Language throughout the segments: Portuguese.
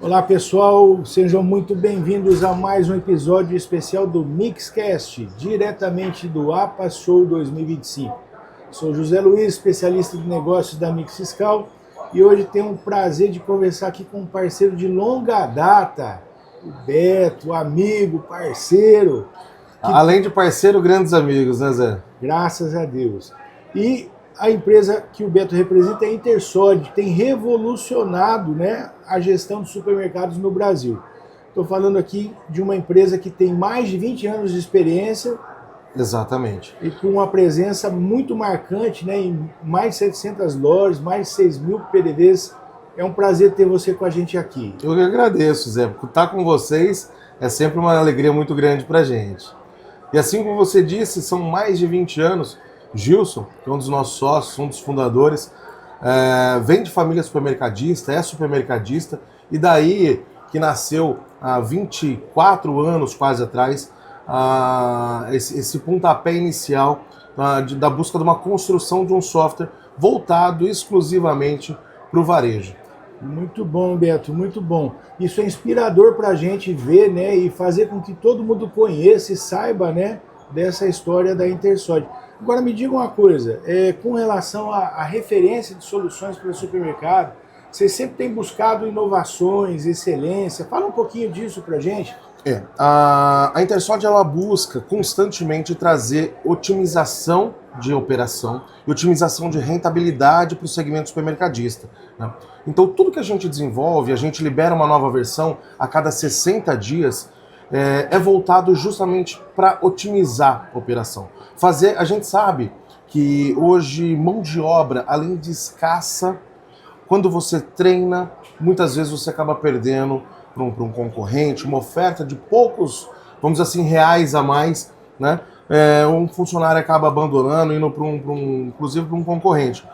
Olá pessoal, sejam muito bem-vindos a mais um episódio especial do Mixcast, diretamente do APA Show 2025. Sou José Luiz, especialista de negócios da Mix Fiscal, e hoje tenho o prazer de conversar aqui com um parceiro de longa data, o Beto, amigo, parceiro. Além de parceiro, grandes amigos, né, Zé? Graças a Deus. E a empresa que o Beto representa é a Intersod, que tem revolucionado, né, a gestão de supermercados no Brasil. Estou falando aqui de uma empresa que tem mais de 20 anos de experiência. Exatamente. E com uma presença muito marcante, né, em mais de 700 lojas, mais de 6 mil PDVs. É um prazer ter você com a gente aqui. Eu que agradeço, Zé. Estar com vocês é sempre uma alegria muito grande para a gente. E assim como você disse, são mais de 20 anos. Gilson, que é um dos nossos sócios, um dos fundadores, vem de família supermercadista, é supermercadista, e daí que nasceu há 24 anos quase atrás, esse pontapé inicial da busca de uma construção de um software voltado exclusivamente para o varejo. Muito bom, Beto, muito bom. Isso é inspirador para a gente ver, né, e fazer com que todo mundo conheça e saiba, né, dessa história da Intersod. Agora me diga uma coisa, com relação à referência de soluções para o supermercado, você sempre tem buscado inovações, excelência. Fala um pouquinho disso para a gente. A Intersod ela busca constantemente trazer otimização de operação e otimização de rentabilidade para o segmento supermercadista, né? Então tudo que a gente desenvolve, a gente libera uma nova versão a cada 60 dias, é voltado justamente para otimizar a operação. A gente sabe que hoje mão de obra, além de escassa, quando você treina, muitas vezes você acaba perdendo para um concorrente, uma oferta de poucos, vamos dizer assim, reais a mais, né? Um funcionário acaba abandonando, indo inclusive para um concorrente.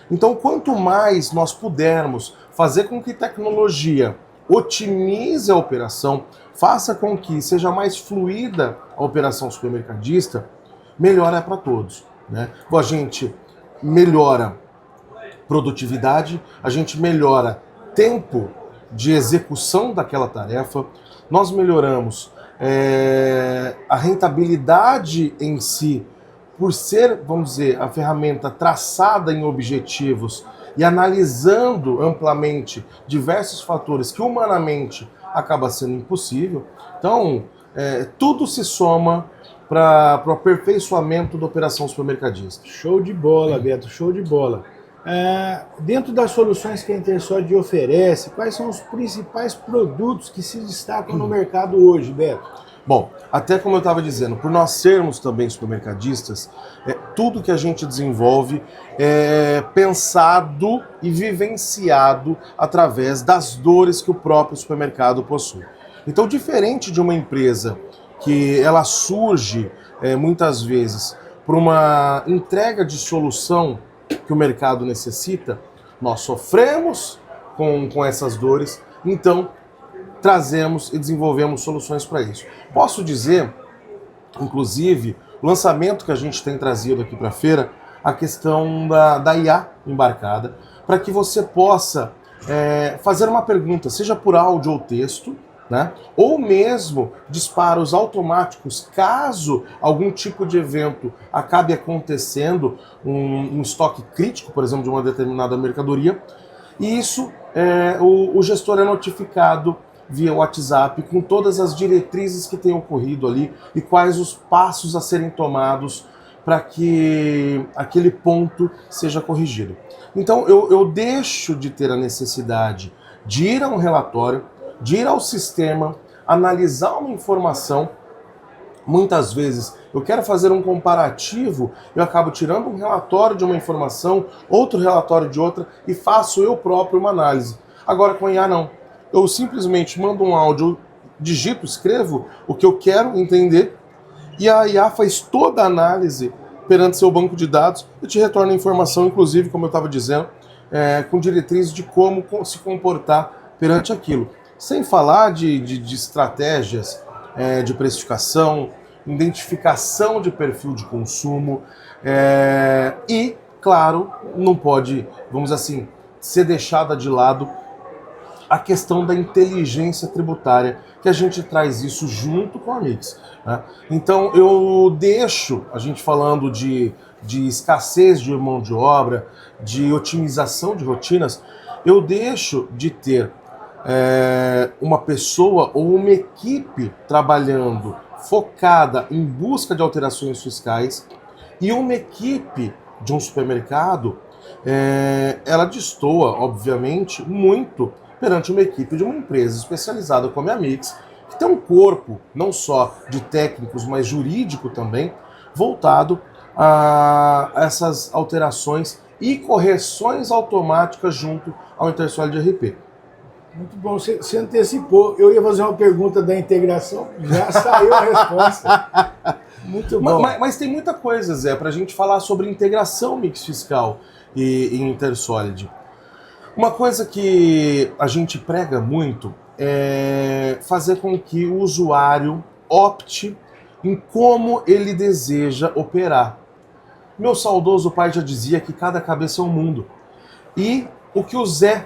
Então, quanto mais nós pudermos fazer com que tecnologia otimize a operação, faça com que seja mais fluida a operação supermercadista, melhor é para todos, né? A gente melhora produtividade, a gente melhora tempo de execução daquela tarefa, nós melhoramos a rentabilidade em si, por ser, vamos dizer, a ferramenta traçada em objetivos e analisando amplamente diversos fatores que humanamente acaba sendo impossível. Então, tudo se soma para o aperfeiçoamento da operação supermercadista. Show de bola, Beto, show de bola. Dentro das soluções que a Intersod oferece, quais são os principais produtos que se destacam no mercado hoje, Beto? Bom, até como eu estava dizendo, por nós sermos também supermercadistas, tudo que a gente desenvolve é pensado e vivenciado através das dores que o próprio supermercado possui. Então, diferente de uma empresa que ela surge muitas vezes por uma entrega de solução que o mercado necessita, nós sofremos com essas dores, então trazemos e desenvolvemos soluções para isso. Posso dizer, inclusive, o lançamento que a gente tem trazido aqui para a feira, a questão da IA embarcada, para que você possa fazer uma pergunta, seja por áudio ou texto, né? Ou mesmo disparos automáticos, caso algum tipo de evento acabe acontecendo, um estoque crítico, por exemplo, de uma determinada mercadoria, e isso o gestor é notificado via WhatsApp com todas as diretrizes que têm ocorrido ali e quais os passos a serem tomados para que aquele ponto seja corrigido. Então eu deixo de ter a necessidade de ir a um relatório, de ir ao sistema, analisar uma informação. Muitas vezes eu quero fazer um comparativo, eu acabo tirando um relatório de uma informação, outro relatório de outra e faço eu próprio uma análise. Agora com a IA não. Eu simplesmente mando um áudio, digito, escrevo o que eu quero entender e a IA faz toda a análise perante seu banco de dados e te retorna a informação, inclusive, como eu estava dizendo, com diretrizes de como se comportar perante aquilo. Sem falar de estratégias de precificação, identificação de perfil de consumo e, claro, não pode, vamos assim, ser deixada de lado a questão da inteligência tributária, que a gente traz isso junto com a Mix, né? Então eu deixo, a gente falando de escassez de mão de obra, de otimização de rotinas, eu deixo de ter uma pessoa ou uma equipe trabalhando focada em busca de alterações fiscais e uma equipe de um supermercado, ela destoa, obviamente, muito perante uma equipe de uma empresa especializada como a Mix, que tem um corpo não só de técnicos, mas jurídico também, voltado a essas alterações e correções automáticas junto ao Intersolid RP. Muito bom, você antecipou. Eu ia fazer uma pergunta da integração, já saiu a resposta. Muito bom. Mas tem muita coisa, Zé, para a gente falar sobre integração Mix Fiscal e Intersolid. Uma coisa que a gente prega muito é fazer com que o usuário opte em como ele deseja operar. Meu saudoso pai já dizia que cada cabeça é um mundo. E o que o Zé,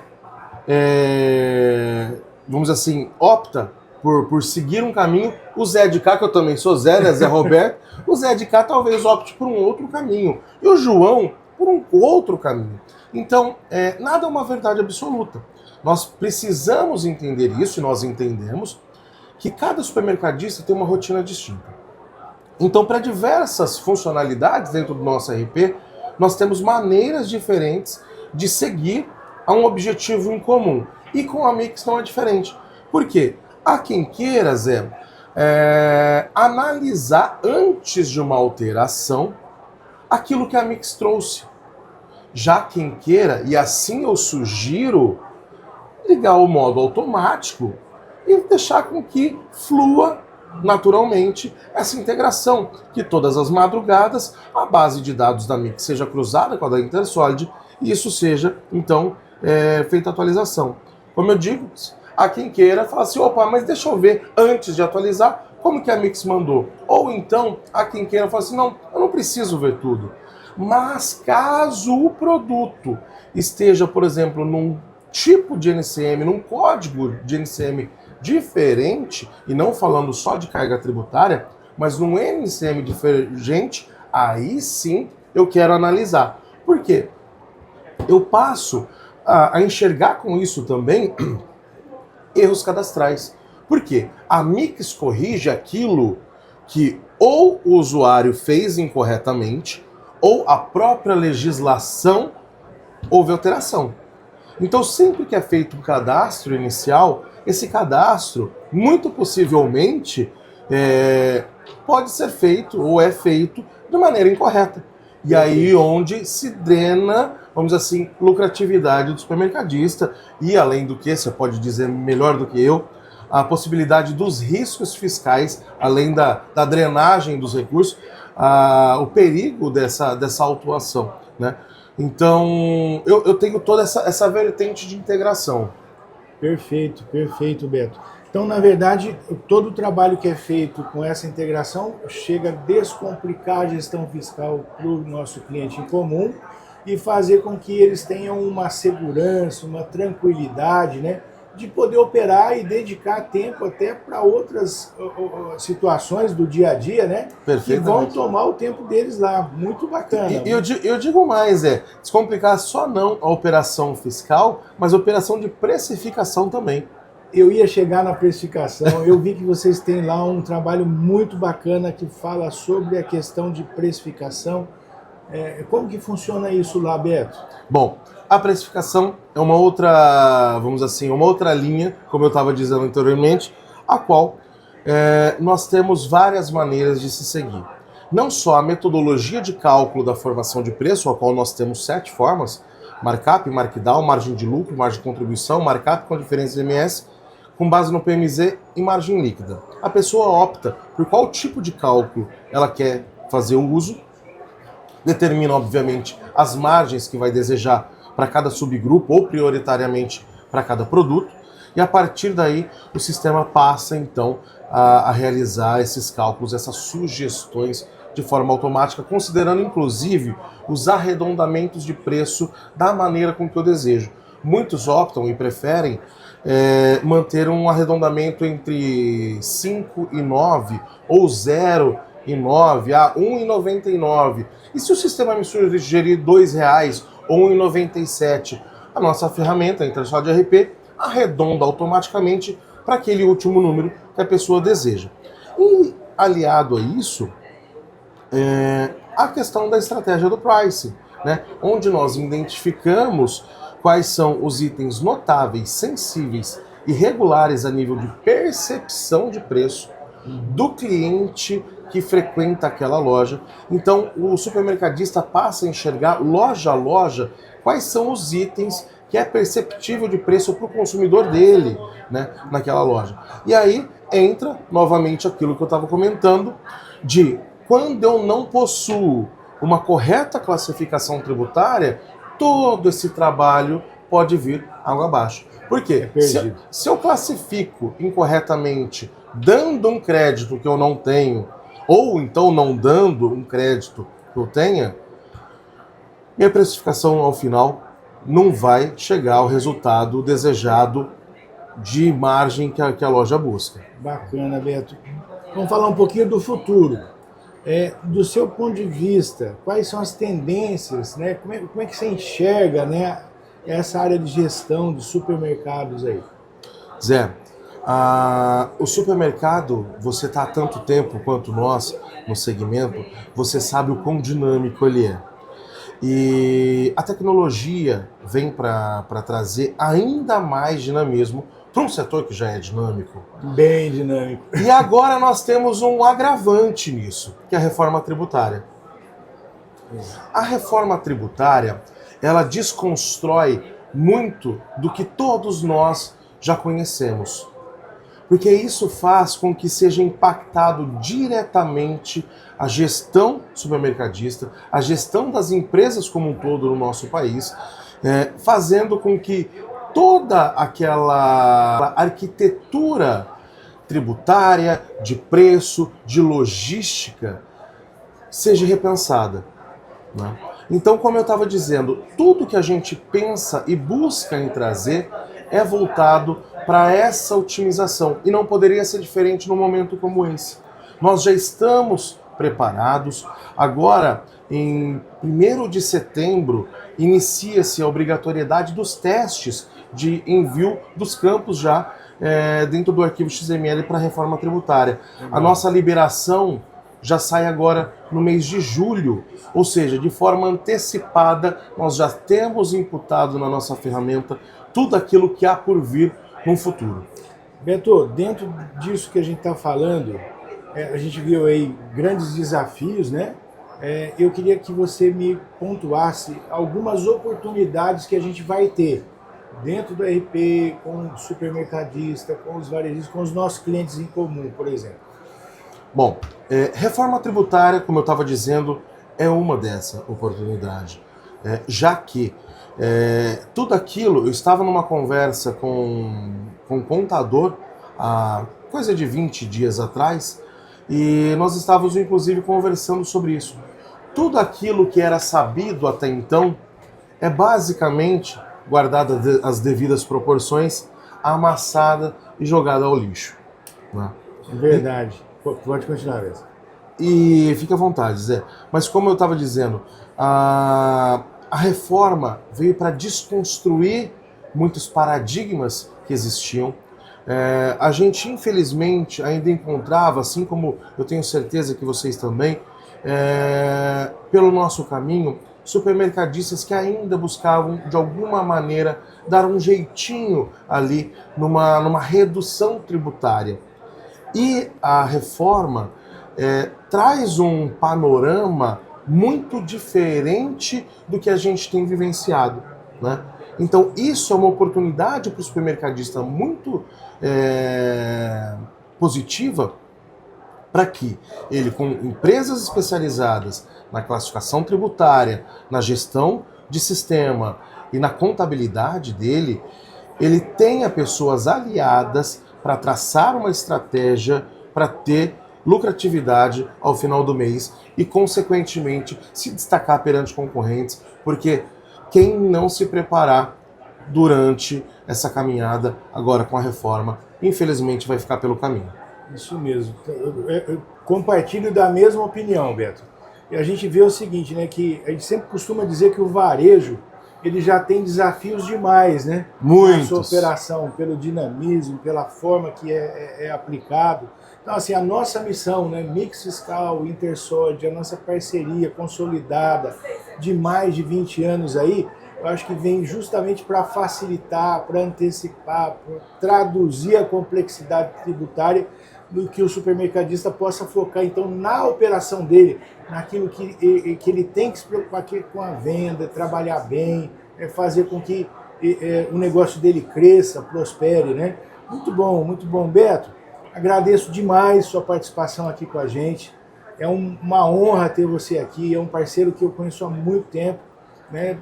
vamos dizer assim, opta por seguir um caminho, o Zé de cá, que eu também sou Zé, né, Zé Roberto, o Zé de cá talvez opte por um outro caminho. E o João por um outro caminho. Então, nada é uma verdade absoluta. Nós precisamos entender isso, e nós entendemos, que cada supermercadista tem uma rotina distinta. Então, para diversas funcionalidades dentro do nosso RP, nós temos maneiras diferentes de seguir a um objetivo em comum. E com a Mix não é diferente. Por quê? Há quem queira, Zé, analisar antes de uma alteração aquilo que a Mix trouxe. Já quem queira, e assim eu sugiro, ligar o modo automático e deixar com que flua naturalmente essa integração, que todas as madrugadas a base de dados da Mix seja cruzada com a da Intersolid e isso seja, então, feita a atualização. Como eu digo, a quem queira fala assim, opa, mas deixa eu ver antes de atualizar como que a Mix mandou. Ou então, a quem queira fala assim, não, eu não preciso ver tudo. Mas caso o produto esteja, por exemplo, num tipo de NCM, num código de NCM diferente, e não falando só de carga tributária, mas num NCM diferente, aí sim eu quero analisar. Por quê? Eu passo a enxergar com isso também erros cadastrais. Por quê? A Mix corrige aquilo que ou o usuário fez incorretamente, ou a própria legislação houve alteração. Então, sempre que é feito um cadastro inicial, esse cadastro, muito possivelmente, pode ser feito ou é feito de maneira incorreta. E aí onde se drena, vamos dizer assim, lucratividade do supermercadista e, além do que, você pode dizer melhor do que eu, a possibilidade dos riscos fiscais, além da drenagem dos recursos, o perigo dessa autuação, né? Então, eu tenho toda essa vertente de integração. Perfeito, perfeito, Beto. Então, na verdade, todo o trabalho que é feito com essa integração chega a descomplicar a gestão fiscal para o nosso cliente em comum e fazer com que eles tenham uma segurança, uma tranquilidade, né, de poder operar e dedicar tempo até para outras situações do dia a dia, né? Que vão tomar o tempo deles lá. Muito bacana. E eu digo mais, descomplicar só não a operação fiscal, mas a operação de precificação também. Eu ia chegar na precificação, eu vi que vocês têm lá um trabalho muito bacana que fala sobre a questão de precificação. Como que funciona isso lá, Beto? Bom, a precificação é uma outra, vamos dizer assim, uma outra linha, como eu estava dizendo anteriormente, a qual nós temos várias maneiras de se seguir. Não só a metodologia de cálculo da formação de preço, a qual nós temos 7 formas, markup, markdown, margem de lucro, margem de contribuição, markup com diferença de MS, com base no PMZ e margem líquida. A pessoa opta por qual tipo de cálculo ela quer fazer o uso, determina, obviamente, as margens que vai desejar para cada subgrupo ou prioritariamente para cada produto, e a partir daí o sistema passa, então, a realizar esses cálculos, essas sugestões de forma automática, considerando, inclusive, os arredondamentos de preço da maneira com que eu desejo. muitos optam e preferem manter um arredondamento entre 5,9 ou 0,9 a 1,99. E se o sistema me sugerir R$ 2 ou 1,97, a nossa ferramenta, a InterSold RP, arredonda automaticamente para aquele último número que a pessoa deseja. E aliado a isso, a questão da estratégia do pricing, né? Onde nós identificamos quais são os itens notáveis, sensíveis e regulares a nível de percepção de preço do cliente que frequenta aquela loja. Então, o supermercadista passa a enxergar loja a loja quais são os itens que é perceptível de preço para o consumidor dele, né, naquela loja. E aí entra novamente aquilo que eu estava comentando, de quando eu não possuo uma correta classificação tributária, todo esse trabalho pode vir água abaixo. Por quê? Se eu classifico incorretamente, dando um crédito que eu não tenho, ou então não dando um crédito que eu tenha, minha precificação ao final não vai chegar ao resultado desejado de margem que a loja busca. Bacana, Beto. Vamos falar um pouquinho do futuro. Do seu ponto de vista, quais são as tendências, né? Como é que você enxerga, né, essa área de gestão de supermercados aí? Zé, o supermercado, você está há tanto tempo quanto nós no segmento, você sabe o quão dinâmico ele é. E a tecnologia vem para trazer ainda mais dinamismo para um setor que já é dinâmico. Bem dinâmico. E agora nós temos um agravante nisso, que é a reforma tributária. A reforma tributária, ela desconstrói muito do que todos nós já conhecemos. Porque isso faz com que seja impactado diretamente a gestão supermercadista, a gestão das empresas como um todo no nosso país, fazendo com que toda aquela arquitetura tributária, de preço, de logística, seja repensada, né? Então, como eu estava dizendo, tudo que a gente pensa e busca em trazer é voltado para essa otimização. E não poderia ser diferente num momento como esse. Nós já estamos preparados. Agora, em 1º de setembro, inicia-se a obrigatoriedade dos testes de envio dos campos já dentro do arquivo XML para a reforma tributária. A nossa liberação já sai agora no mês de julho, ou seja, de forma antecipada, nós já temos imputado na nossa ferramenta tudo aquilo que há por vir no futuro. Beto, dentro disso que a gente está falando, a gente viu aí grandes desafios, né? Eu queria que você me pontuasse algumas oportunidades que a gente vai ter dentro do RP, com o supermercadista, com os varejistas, com os nossos clientes em comum, por exemplo. Bom, reforma tributária, como eu estava dizendo, é uma dessa oportunidade, já que tudo aquilo, eu estava numa conversa com um contador há coisa de 20 dias atrás, e nós estávamos inclusive conversando sobre isso. Tudo aquilo que era sabido até então é basicamente, guardada as devidas proporções, amassada e jogada ao lixo, né? Verdade. Pode continuar, Beto. E fica à vontade, Zé. Mas como eu estava dizendo, a reforma veio para desconstruir muitos paradigmas que existiam. A gente, infelizmente, ainda encontrava, assim como eu tenho certeza que vocês também, pelo nosso caminho, supermercadistas que ainda buscavam, de alguma maneira, dar um jeitinho ali numa redução tributária. E a reforma traz um panorama muito diferente do que a gente tem vivenciado, né? Então, isso é uma oportunidade para o supermercadista muito positiva, para que ele, com empresas especializadas na classificação tributária, na gestão de sistema e na contabilidade dele, ele tenha pessoas aliadas para traçar uma estratégia para ter lucratividade ao final do mês e, consequentemente, se destacar perante concorrentes, porque quem não se preparar durante essa caminhada agora com a reforma. Infelizmente vai ficar pelo caminho. Isso mesmo. Eu compartilho da mesma opinião, Beto. E a gente vê o seguinte, né, que a gente sempre costuma dizer que o varejo ele já tem desafios demais, né? Muitos. Na sua operação, pelo dinamismo, pela forma que é aplicado. Então, assim, a nossa missão, né, Mix Fiscal, Intersod, a nossa parceria consolidada de mais de 20 anos aí, eu acho que vem justamente para facilitar, para antecipar, para traduzir a complexidade tributária do que o supermercadista possa focar, então, na operação dele, naquilo que ele tem que se preocupar com a venda, trabalhar bem, fazer com que o negócio dele cresça, prospere, né? Muito bom, Beto. Agradeço demais sua participação aqui com a gente. É uma honra ter você aqui, é um parceiro que eu conheço há muito tempo, né?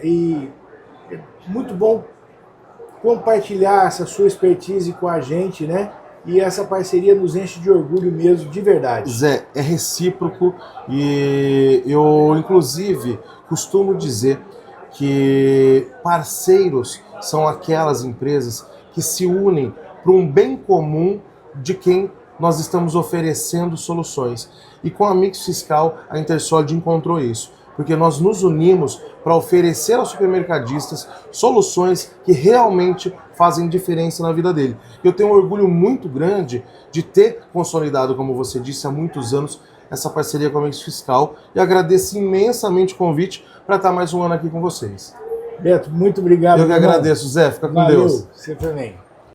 E é muito bom compartilhar essa sua expertise com a gente, né? E essa parceria nos enche de orgulho mesmo, de verdade. Zé, é recíproco e eu, inclusive, costumo dizer que parceiros são aquelas empresas que se unem para um bem comum de quem nós estamos oferecendo soluções. E com a Mix Fiscal, a Intersod encontrou isso, porque nós nos unimos para oferecer aos supermercadistas soluções que realmente fazem diferença na vida dele. Eu tenho um orgulho muito grande de ter consolidado, como você disse, há muitos anos, essa parceria com a Mix Fiscal e agradeço imensamente o convite para estar mais um ano aqui com vocês. Beto, muito obrigado. Eu que agradeço, Zé. Fica com Valeu, Deus. você também.